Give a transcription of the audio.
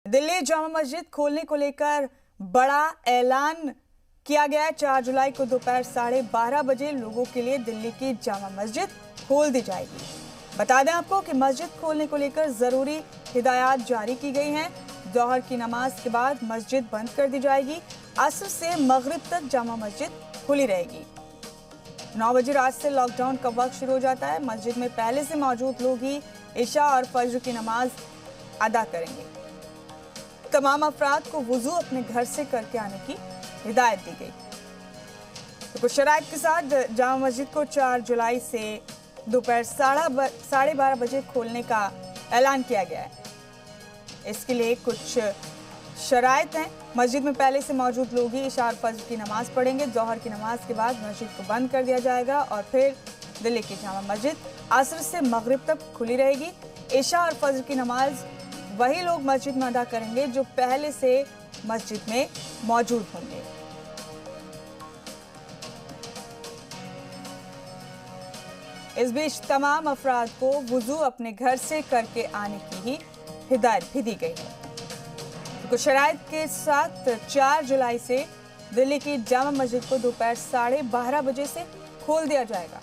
दिल्ली जामा मस्जिद खोलने को लेकर बड़ा ऐलान किया गया है। 4 जुलाई को दोपहर 12:30 बजे लोगों के लिए दिल्ली की जामा मस्जिद खोल दी जाएगी। बता दें आपको कि मस्जिद खोलने को लेकर जरूरी हिदायत जारी की गई हैं। जोहर की नमाज के बाद मस्जिद बंद कर दी जाएगी। असर से मगरिब तक जामा मस्जिद खुली रहेगी। 9 बजे रात से लॉकडाउन का वक्त शुरू हो जाता है। मस्जिद में पहले से मौजूद लोग ही इशा और फज्र की नमाज अदा करेंगे। तमाम अफराद को वुजू अपने घर से करके आने की हिदायत दी गई। तो कुछ शराइत के साथ जामा मस्जिद को 4 जुलाई से दोपहर 12:30 बजे खोलने का ऐलान किया गया है। इसके लिए कुछ शराइत हैं। मस्जिद में पहले से मौजूद लोग ही इशा और फज्र की नमाज पढ़ेंगे। जोहर की नमाज के बाद मस्जिद को बंद कर दिया जाएगा और फिर दिल्ली की जामा मस्जिद असर से मगरिब तक खुली रहेगी। इशा और फज्र की नमाज वही लोग मस्जिद में अदा करेंगे जो पहले से मस्जिद में मौजूद होंगे। इस बीच तमाम अफराद को वुजू अपने घर से करके आने की ही हिदायत भी दी गई है। कुछ शराइत के साथ 4 जुलाई से दिल्ली की जामा मस्जिद को दोपहर 12:30 बजे से खोल दिया जाएगा।